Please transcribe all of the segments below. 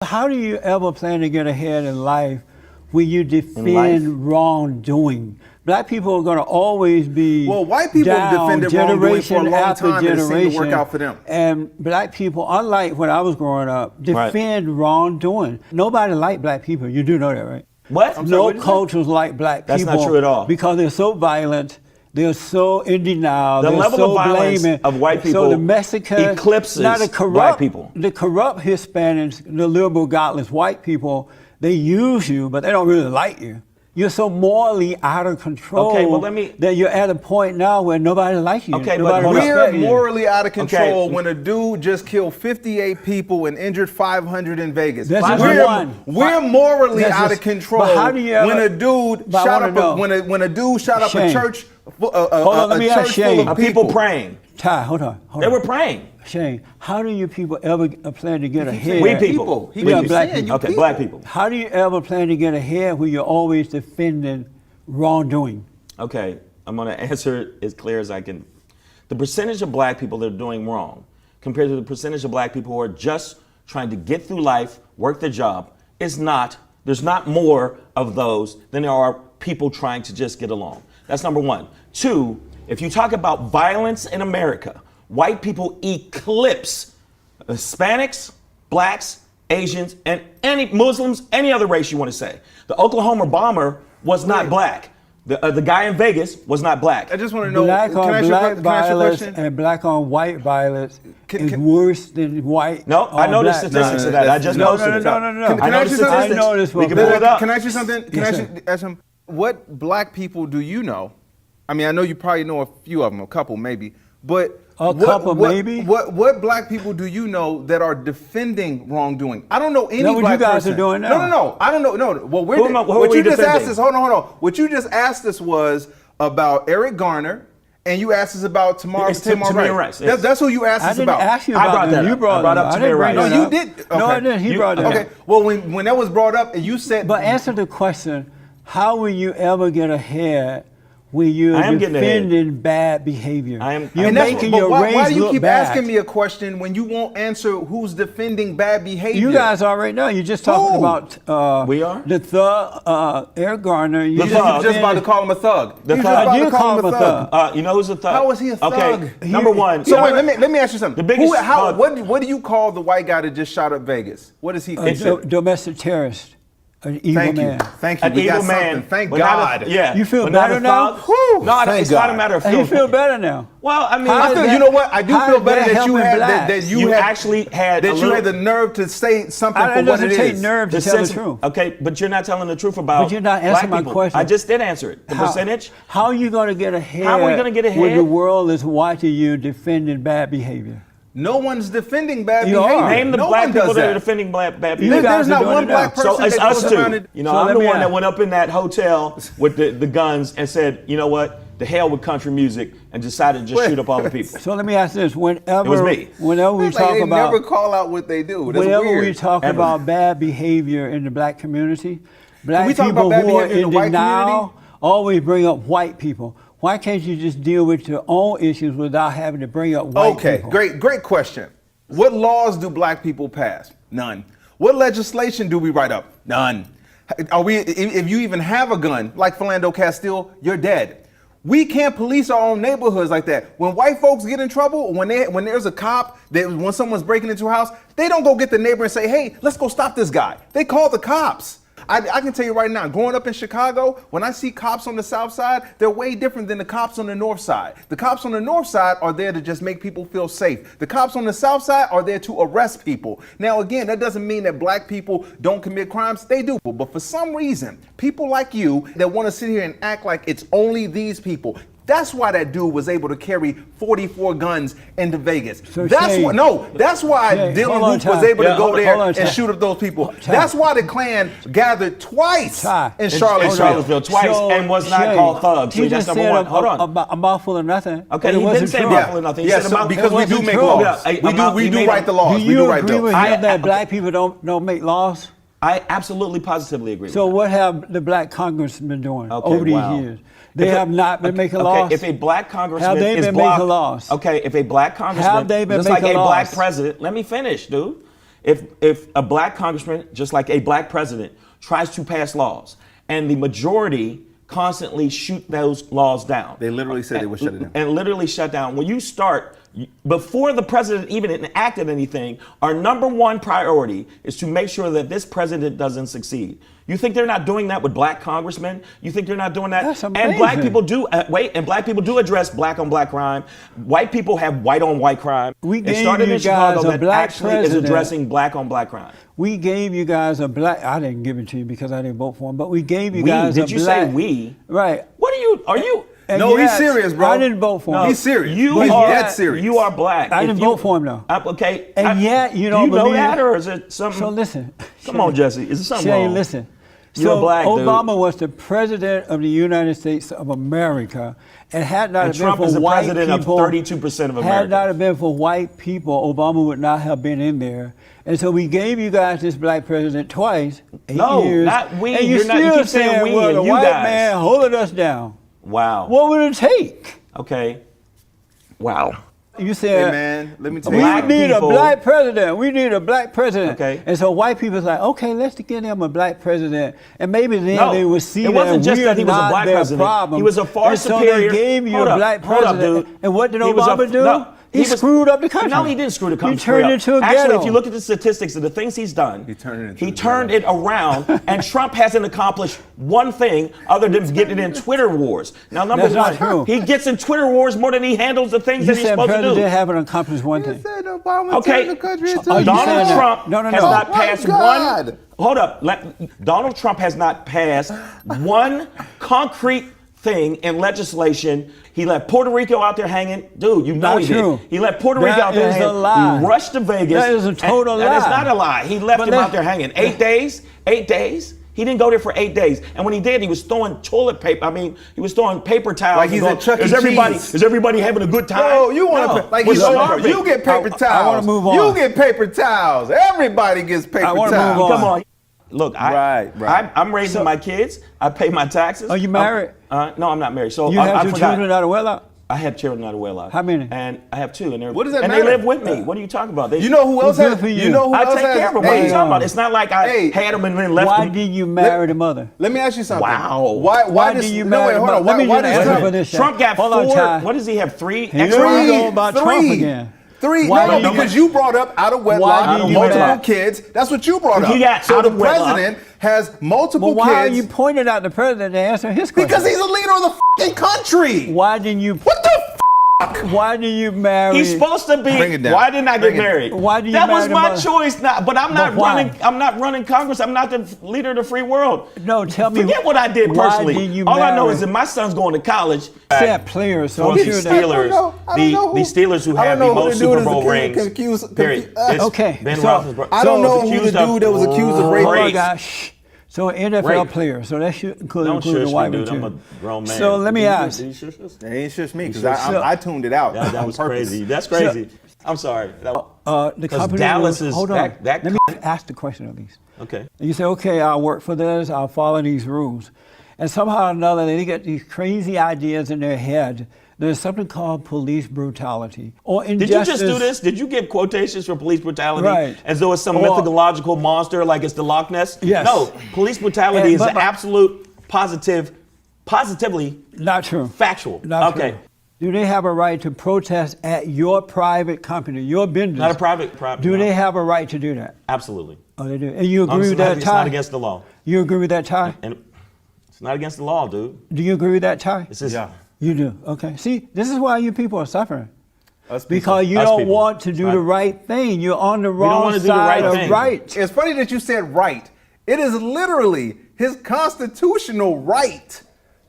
How do you ever plan to get ahead in life when you defend wrongdoing? Black people are going to always be white people have defended wrongdoing for a long time and it seemed to work out for them. And black people, unlike when I was growing up, defend wrongdoing. Nobody liked black people. You do know that, right? What? No cultures like black people. That's not true at all. Because they're so violent. They're so in denial. The they're level so of violence blaming. of white people so the Mexicans, eclipses now the corrupt, black people. The corrupt Hispanics, the liberal, godless white people, they use you, but they don't really like you. You're so morally out of control that you're at a point now where nobody likes you. Okay, nobody but we're morally out of control when a dude just killed 58 people and injured 500 in Vegas. We're morally out of control when a dude shot up when a dude shot up a church. Hold on, let me ask Shane. Are people praying? Ty, hold on. They were praying. Shane, how do you people ever plan to get ahead? We people. Black people. Okay, black people. How do you ever plan to get ahead when you're always defending wrongdoing? Okay, I'm going to answer it as clear as I can. The percentage of black people that are doing wrong compared to the percentage of black people who are just trying to get through life, work their job, there's not more of those than there are people trying to just get along. That's number one. Two, if you talk about violence in America, white people eclipse Hispanics, blacks, Asians, and any Muslims, any other race you want to say. The Oklahoma bomber was not black. The guy in Vegas was not black. I just want to know, black on black violence and black on white violence is worse than white. No, I know the statistics of that. I just posted it. No. Can I ask you something? I know this. We can pull it up. Can I ask you something? Can I ask him, what black people do you know? I mean, I know you probably know a few of them, a couple maybe, but what black people do you know that are defending wrongdoing? I don't know any black person. What you guys are doing now. No. I don't know. No. Well, what you just asked us. Hold on. What you just asked us was about Eric Garner, and you asked us about Tamir Rice. Yes. That's who you asked us about. I didn't ask you about that. You brought up Tamir Rice. No, you did. No, I didn't. He brought it up. Okay. Well, when that was brought up, and you said. But answer the question: how will you ever get ahead when you're defending bad behavior? You're making your race look bad. Why do you keep asking me a question when you won't answer who's defending bad behavior? You guys already know. You're just talking about we are the thug, Eric Garner. You're just about to call him a thug. You call him a thug. You know who's a thug? How is he a thug? Okay, number one. So wait, let me ask you something. The biggest what do you call the white guy that just shot up Vegas? What is he? Domestic terrorist. An evil man. Thank you. An evil man. Thank God. You feel better now? No, it's not a matter of feeling. You feel better now? Well, I mean, you know what? I do feel better that you actually had the nerve to say something for what it is. It doesn't take nerve to tell the truth. Okay, but you're not telling the truth about. But you're not answering my question. I just did answer it. The percentage. How are you going to get ahead? How are we going to get ahead when the world is watching you defending bad behavior? No one's defending bad behavior. Name the black people that are defending bad behavior. There's not one black person. So it's us two. You know, I'm the one that went up in that hotel with the guns and said, you know what? The hell with country music, and decided to just shoot up all the people. So let me ask this: Whenever it was me. Whenever we talk they about, never call out what they do. That's whenever weird. we talk about bad behavior in the black community, black we talk people about bad who are behavior in the white denial always bring up white people. Why can't you just deal with your own issues without having to bring up white people? Okay, great question. What laws do black people pass? None. What legislation do we write up? None. If you even have a gun, like Philando Castile, you're dead. We can't police our own neighborhoods like that. When white folks get in trouble, when there's a cop, when someone's breaking into a house, they don't go get the neighbor and say, hey, let's go stop this guy. They call the cops. I can tell you right now, growing up in Chicago, when I see cops on the south side, they're way different than the cops on the north side. The cops on the north side are there to just make people feel safe. The cops on the south side are there to arrest people. Now, again, that doesn't mean that black people don't commit crimes. They do. But for some reason, people like you that want to sit here and act like it's only these people. That's why that dude was able to carry 44 guns into Vegas. So that's why Dylan Roof was able to go there and shoot up those people. That's why the Klan gathered twice in Charlottesville. And was not called thugs. So that's number one. Hold on. A mouthful of nothing. Okay, he didn't say a mouthful of nothing. Because we do make laws. We do write the laws. Do you agree with him that black people don't make laws? I absolutely positively agree with So that. what have the black congressmen been doing over these years? They have not been making laws. If a black congressman have they is been blocked, making laws? Okay, if a black congressman, have they been just making like a laws? black president, let me finish, dude. If a black congressman, just like a black president, tries to pass laws and the majority constantly shoot those laws down. They literally said they would shut it down. And literally shut down. When you start, before the president even enacted anything, our number one priority is to make sure that this president doesn't succeed. You think they're not doing that with black congressmen? You think they're not doing that? That's amazing. And black people do, and black people do address black on black crime. White people have white on white crime. We It gave started you in Chicago guys a that black actually is president. addressing black on black crime. We gave you guys a black. I didn't give it to you because I didn't vote for him. But we gave you We? guys Did a you black. say we? Right. What are you? And No, he's yes, serious, bro. I didn't vote for him. He's serious. You He's are dead serious. You are black. I If didn't you- vote for him though. Okay. And yet you do don't you know believe that, or is it something? So listen. Come on, Jesse. Is it something Shay, wrong? listen. You're So black, dude. Obama was the president of the United States of America, and had not And been Trump for is the white president of people, 32% of Had America. not been for white people, Obama would not have been in there. And so we gave you guys this black president twice, 8 No, years. not we. And You're not- you still keep saying we well, and the you white guys. man holding us down. Wow. What would it take? Okay. Wow. You said, Hey, man, let me tell we you Black something. need people- a black president. We need a black president. Okay. And so white people's like, okay, let's get him a black president. And maybe then No, they would see it wasn't that just we that are he was a not black their president. problem. He was a far and superior. So they gave you Hold a up, black hold up, president. dude. And what did He was a- Obama do? no, he was- screwed up the country. No, he didn't screw the country. He turned it into a Actually, ghetto. if you look at the statistics of the things he's done, He turned it into he a turned ghetto. it around, and Trump hasn't accomplished one thing other than getting in Twitter wars. Now, number That's one, not true. he gets in Twitter wars more than he handles the things You that he's said supposed to president do. haven't accomplished one He thing. said Obama Okay. turned the country into Are you Donald saying that? Trump No, no, has no. not Oh, my passed God. one. Hold up. Donald Trump has not passed one concrete thing in legislation. He let Puerto Rico out there hanging. Dude, you know Not he true. did. He let Puerto Rico That out there is a hanging. lie. He rushed to Vegas. That is a total That is lie. not a lie. He left But him let's- out there hanging. 8 days. 8 days. He didn't go there for 8 days. And when he did, he was throwing toilet paper. I mean, he was throwing paper towels. Like and he's going, at Chuck E. is everybody, Cheese. is everybody having a good time? Bro, you want to No. like We're he's starving. you get paper towels. I wanna move on. You get paper towels. Everybody gets paper I wanna towels. move on. Come on. Look, Right. I'm raising my kids. I pay my taxes. Are you married? No, I'm not married. So You I have two forgot. children out of wedlock? I have children out of wedlock. How many? And I have 2. And What does that and matter? they live with me. What are you talking about? You know who else Well, has? good for You you. know who I else take has? care of them. What are you Hey, talking about? It's not like I Hey. had them and then left Why them. did you marry the mother? Let me ask you something. Wow. Why do does you no, marry wait, the hold mother? on. Let me Why just does answer Trump? for this. Trump got Hold on, 4. Ty. What does he have? 3 Here extra? we go about Trump again. Three. Why No, do you- because you brought up out of Why wedlock, do you multiple marry- kids. That's what you brought up. He got so out the of wedlock. president has multiple Well, why are kids you pointing out the president to answer his question? because he's the leader of the fucking country. Why didn't you? What the fuck? Why do you marry? He's supposed to be. Bring it down. Why didn't I Bring get it- married? Why do you That marry was the my mother? choice. But I'm not But why? running. I'm not running Congress. I'm not the leader of the free world. No, tell me. Forget what I did why personally. did you All I know marry- is that my son's going to college. Set players, so For I'm the sure that. Steelers, I don't know the Steelers who I have don't the know who most the dude Super is Bowl accused- rings. confused- Period. confused- It's Okay, Ben so- Roethlisberger. I don't know who the accused of dude that was accused of rape. Oh my rape. gosh. So NFL Rape. players, so that should include, Don't include the shush white me, one dude. too. I'm a grown man. So let me ask. Did you shush us? They ain't shush me because So- I tuned it out. That on was purpose. crazy. That's crazy. I'm sorry. The 'Cause company Dallas was, is hold on. that Let me ask the question at least. Okay. And you say, okay, I'll work for this, I'll follow these rules. And somehow or another, they get these crazy ideas in their head. There's something called police brutality or Did injustice. you just do this? Did you give quotations for police brutality Right. as though it's some Or- mythological monster like it's the Loch Ness? Yes. No, police brutality And- is but- an absolute positively Not true. factual. Not okay. true. Do they have a right to protest at your private company, your business? Not a private. Do no. they have a right to do that? Absolutely. Oh, they do. And you No, agree it's with not- that, It's Ty? not against the law. You agree with that, Ty? And it's not against the law, dude. Do you agree with that, Ty? It's just, Yeah. You do. Okay. See, this is why you people are suffering. Us people. Because you Us don't people. want to do Right. the right thing. You're on the don't wrong wanna do the side right of thing. right. It's funny that you said right. It is literally his constitutional right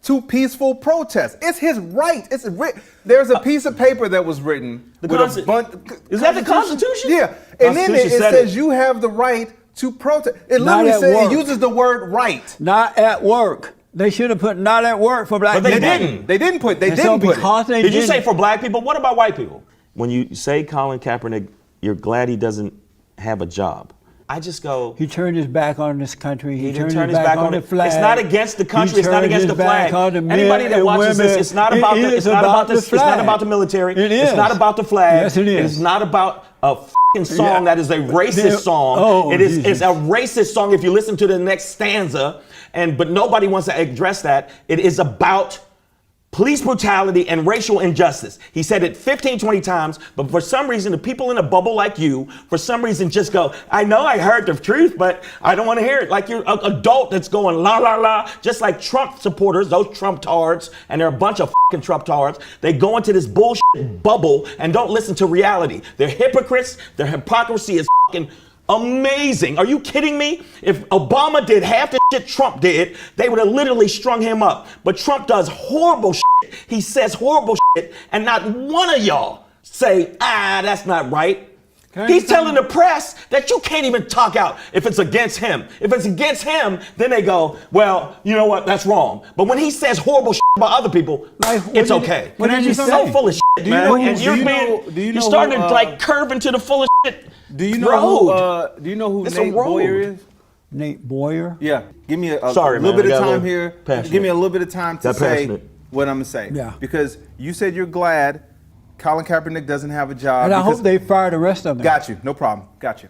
to peaceful protest. It's his right. It's written. There's a piece of paper that was written The with Consti- a bunch. Is that the Constitution? Yeah, and then it Constitution said says it. you have the right to protest. It Not literally at says work. it uses the word right. Not at work. They should have put not at work for black But they people. didn't. They didn't put. They And so didn't put it. because they Did you didn't- say for black people? What about white people? When you say Colin Kaepernick, you're glad he doesn't have a job. I just go. He turned his back on this country. He didn't turn his back on the it. flag. It's not against the country. It's not against the flag. Anybody that watches women. this, it's not about the. It's not about this. It's not about the military. It is. It's not about the flag. Yes, it is. It is not about a fucking song that is a racist song. Oh, it is. Jesus. It's a racist song if you listen to the next stanza, but nobody wants to address that. It is about police brutality and racial injustice. He said it 15, 20 times, but for some reason, the people in a bubble like you, for some reason, just go, I know I heard the truth, but I don't want to hear it. Like you're an adult that's going la, la, la, just like Trump supporters, those Trump tards, and they're a bunch of fucking Trump tards. They go into this bullshit bubble and don't listen to reality. They're hypocrites. Their hypocrisy is fucking amazing. Are you kidding me? If Obama did half the shit Trump did, they would have literally strung him up. But Trump does horrible shit. He says horrible shit, and not one of y'all say, that's not right. He's telling the press that you can't even talk out if it's against him. If it's against him, then they go, well, you know what, that's wrong. But when he says horrible shit about other people, it's okay. What did you He's say? so full of shit, man. And you're starting to like curve into the full of shit. Do you know who It's Nate a road. Boyer is? Nate Boyer? Yeah. Give me a Sorry, little man, bit I of got a time little here. passionate. Give me a little bit of time to Got say passionate. what I'm gonna say. Yeah. Because you said you're glad Colin Kaepernick doesn't have a job. And I because- hope they fire the rest of them. Got you. No problem. Got you.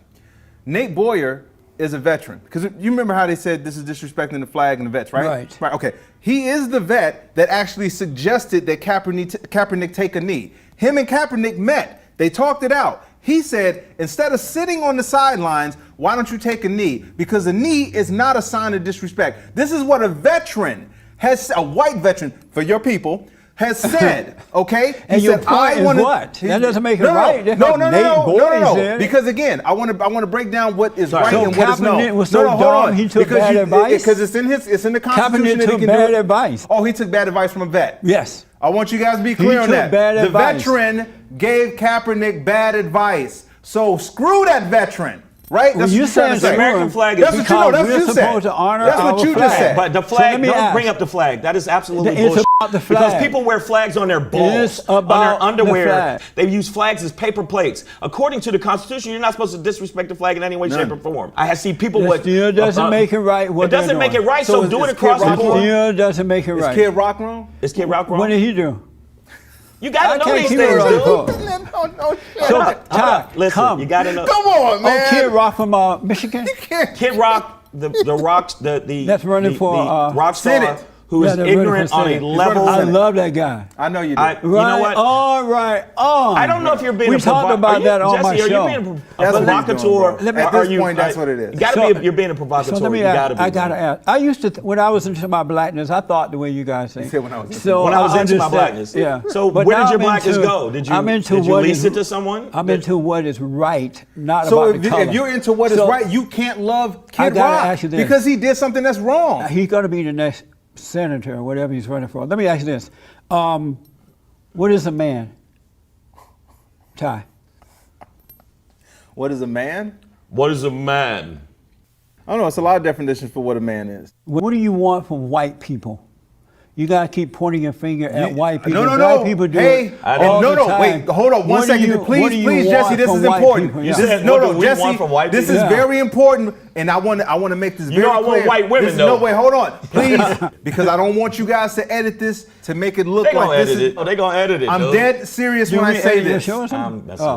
Nate Boyer is a veteran. Because you remember how they said this is disrespecting the flag and the vets, right? Right. Okay. He is the vet that actually suggested that Kaepernick take a knee. Him and Kaepernick met. They talked it out. He said, instead of sitting on the sidelines, why don't you take a knee? Because a knee is not a sign of disrespect. This is what a veteran a white veteran, for your people, has said, okay? And your point is what? That doesn't make it right. No. Because again, I want to break down what is right and what is no. Kaepernick was so dumb, he took bad advice? Because it's in the Constitution. Kaepernick took bad advice. Oh, he took bad advice from a vet. Yes. I want you guys to be clear on that. The veteran gave Kaepernick bad advice. So screw that veteran. Right? That's what you're saying. The American flag is that's what you know. That's what you said. To honor that's what you just said. But the flag, don't bring up the flag. That is absolutely bullshit. It's about the flag. Because people wear flags on their balls, on their underwear. They use flags as paper plates. According to the Constitution, you're not supposed to disrespect the flag in any way, shape, or form. I see people with. It doesn't make it right. It doesn't make it right, so do it across the board. It doesn't make it right. Is Kid Rock wrong? Is Kid Rock wrong? What did he do? You gotta know these things, dude. No, listen, you gotta know. Come on, man. Oh, Kid Rock from Michigan. Kid Rock, the that's running for rock star who is ignorant on a level. I love that guy. I know you do. You know what? All right. I don't know if you're being. We talked about that on my show. Are you being a provocateur? At this point, that's what it is. You gotta be. You're being a provocateur. So let me ask. I gotta ask. I used to, when I was into my blackness, I thought the way you guys think. You said when I was into my blackness. Yeah. So where did your blackness go? Did you lease it to someone? I'm into what is right, not so about the color. So if you're into what is right, you can't love Kid Rock because he did something that's wrong. He's gonna be the next senator or whatever he's running for. Let me ask you this. What is a man? Ty. What is a man? What is a man? I don't know. It's a lot of definitions for what a man is. What do you want from white people? You gotta keep pointing your finger at white people. No. Black people do it all the time. Wait, hold on one second. Please, Jesse, this is important. This is very important, and I want to make this very clear. I want white women, though. No, wait, hold on, please, because I don't want you guys to edit this to make it look like this is. Oh, they gonna edit it. I'm dead serious when I say this.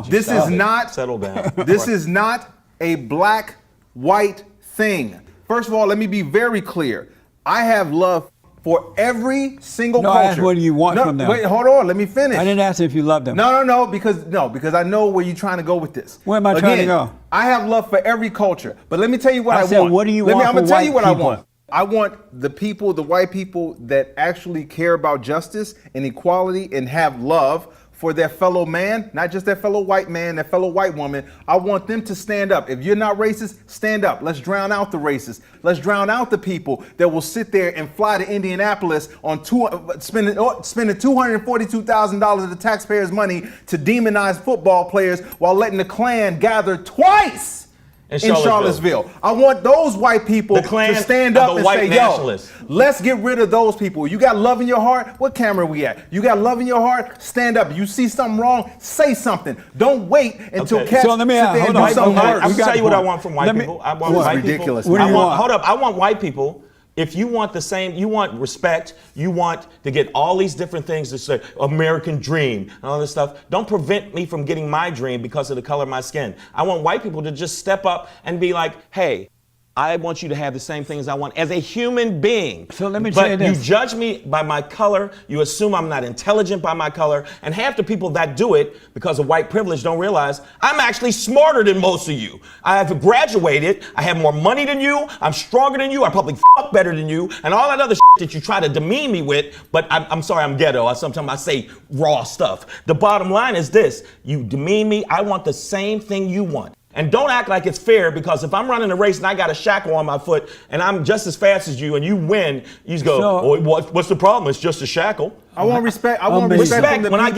This is not. Settle down. This is not a black-white thing. First of all, let me be very clear. I have love for every single culture. I asked what do you want from them. Wait, hold on, let me finish. I didn't ask if you love them. No, because I know where you're trying to go with this. Where am I trying to go? I have love for every culture, but let me tell you what I said, want. What do you want I'm gonna tell you what people? I want. I want the people, the white people that actually care about justice and equality and have love for their fellow man, not just their fellow white man, their fellow white woman. I want them to stand up. If you're not racist, stand up. Let's drown out the racists. Let's drown out the people that will sit there and fly to Indianapolis on spending $242,000 of the taxpayers' money to demonize football players while letting the Klan gather twice In Charlottesville. I want those white people The Klan to stand are up the and white say, nationalists. yo, let's get rid of those people. You got love in your heart? What camera are we at? You got love in your heart? Stand up. You see something wrong? Say something. Don't wait until cats So let me sit there and do something worse. I'm tell you what I want from white people. I want white ridiculous. people. What do you want? Hold up. I want white people. If you want the same, you want respect, you want to get all these different things to say, American dream, and all this stuff, don't prevent me from getting my dream because of the color of my skin. I want white people to just step up and be like, hey, I want you to have the same things I want as a human being. So let me tell you But you this. judge me by my color, you assume I'm not intelligent by my color, and half the people that do it because of white privilege don't realize I'm actually smarter than most of you. I have graduated, I have more money than you, I'm stronger than you, I probably fuck better than you, and all that other shit that you try to demean me with, but I'm sorry, I'm ghetto. Sometimes I say raw stuff. The bottom line is this, you demean me, I want the same thing you want. And don't act like it's fair, because if I'm running a race and I got a shackle on my foot and I'm just as fast as you and you win, you just go, oh, what's the problem? It's just a shackle. I want respect. I want respect from the when people. I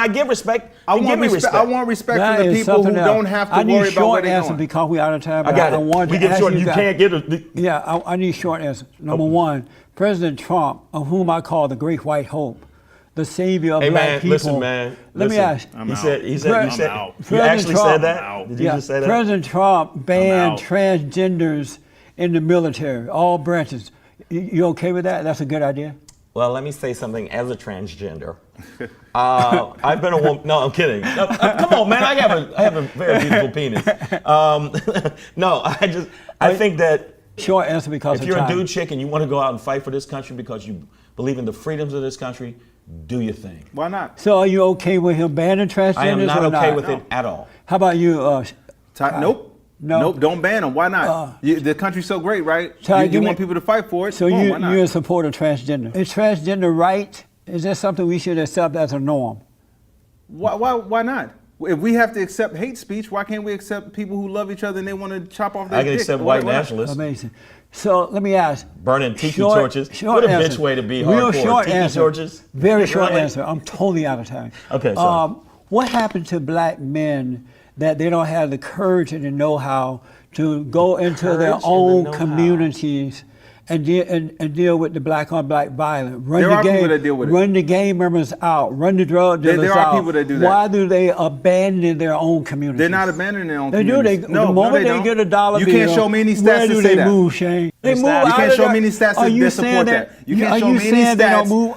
give respect, I give want me respect. respect. I want respect That from the is people who something else. don't have to I need worry about where short they're answer going. because we out of time. I got it. wanted We to get ask short. You guys- can't get it. Yeah, I need short answers. Number one, President Trump, of whom I call the Great White Hope, the savior of Hey black man, people. listen, man. Let me ask. He said, you President actually Trump- said that? Did you just say that? President Trump banned out. transgenders in the military, all branches. You okay with that? That's a good idea. Well, let me say something as a transgender. I've been a woman. No, I'm kidding. No, come on, man. I have a very beautiful penis. No, I think that Short answer because if of you're time. a dude chick and you want to go out and fight for this country because you believe in the freedoms of this country, do your thing. Why not? So are you okay with him banning transgenders? I am not or okay with it at all. How about you? Nope. No. Nope. Don't ban them. Why not? The country's so great, right? Ty, You give me- want people to fight for it. So Boom, why not? you're in support of transgender. Is transgender right? Is that something we should accept as a norm? Why not? If we have to accept hate speech, why can't we accept people who love each other and they want to chop off their I can dick? accept Why white not? nationalists. Amazing. So let me ask. Burning tiki torches. Short What a answer. bitch way to be Real hardcore. short Tiki answer. torches. Very short Really? answer. I'm totally out of time. Okay, sorry. What happened to black men that they don't have the courage and the know-how to go into their courage and the own know-how. communities and deal with the black on black violence? There are people that deal with it. Run the gang members out. Run the drug dealers There are out. people that do that. Why do they abandon their own communities? They're not abandoning their own They do. communities. The moment they get a dollar You bill, can't show me any stats where to do say they that. move, Shane? They move You out can't of show there. me any stats Are you that saying support that. You can't are show you me any saying they don't stats. move?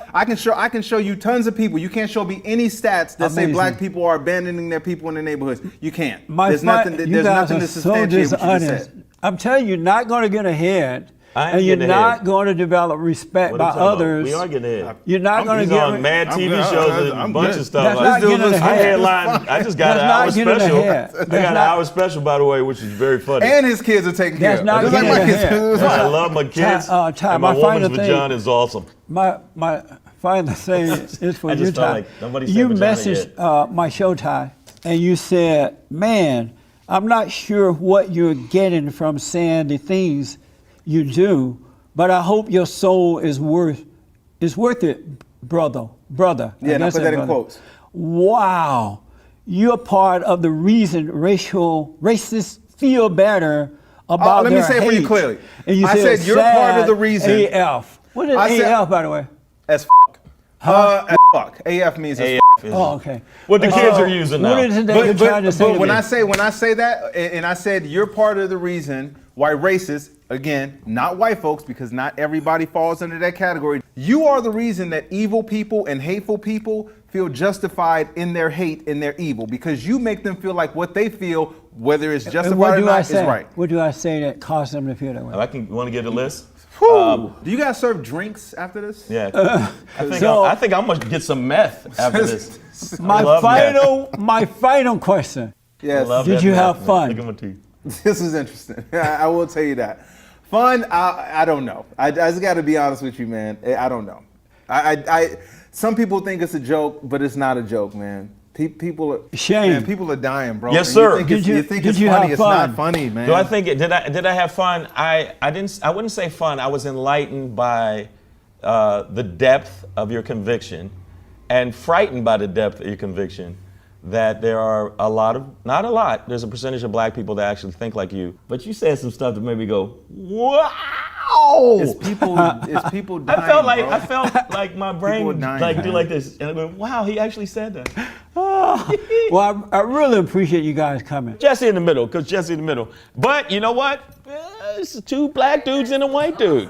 I can show you tons of people. You can't show me any stats that say Amazing. black people are abandoning their people in their neighborhoods. You can't. My There's friend, nothing. you There's guys nothing are to so substantiate what you just dishonest. said. I'm telling you, you're not going to get ahead, I am and you're getting not ahead. going to develop respect What by are you talking about? others. We are getting ahead. You're not going to He's get. on mad I'm TV good. shows and a I'm bunch good. of stuff. That's like not getting I ahead. headline. I just got That's an not hour getting special. ahead. I got That's an not- hour special, by the way, which is very funny. And his kids are taken care That's of. not Just like getting my kids. ahead. I love my kids. Ty, and my my final woman's thing- vagina is awesome. My final thing is for I you, just felt Ty. like nobody said You vagina messaged my show, Ty, and you said, "Man, I'm not sure what you're getting from saying the things you do, but I hope your soul is worth it, brother." Yeah, and I guess put that in brother. quotes. Wow, you're part of the reason racists feel better about let me their say it for you hate. clearly. And you I said you're part of the reason- AF. What is I said- AF, by the way? As fuck. AF means as AF fuck. is Oh, okay. what the kids are using now. What is it that you're trying to say? But to when me? I say that, and I said you're part of the reason why racists, again, not white folks, because not everybody falls under that category. You are the reason that evil people and hateful people feel justified in their hate and their evil, because you make them feel like what they feel, whether it's And justified what or do I not, is say? right. What do I say that causes them to feel that way? You want to get a list? Whew. Do you guys serve drinks after this? Yeah. So- I think I'm gonna get some meth after this. My love final question. Yes. Love Did that you meth, have man. fun? Look at my teeth. This is interesting. I will tell you that. Fun, I don't know. I just got to be honest with you, man. I don't know. Some people think it's a joke, but it's not a joke, man. People are Shame. Man, people are dying, bro. Yes, And sir. You think Did it's you funny? have It's fun? not funny, man. Do I think it? Did I have fun? I wouldn't say fun. I was enlightened by the depth of your conviction, and frightened by the depth of your conviction. that there are a lot of, not a lot, there's a percentage of black people that actually think like you. But you said some stuff that made me go, wow! It's people dying, I felt like my brain dying, do like this. And I went, wow, he actually said that. Well, I really appreciate you guys coming. Jesse in the middle, because Jesse in the middle. But you know what? It's two black dudes and a white dude.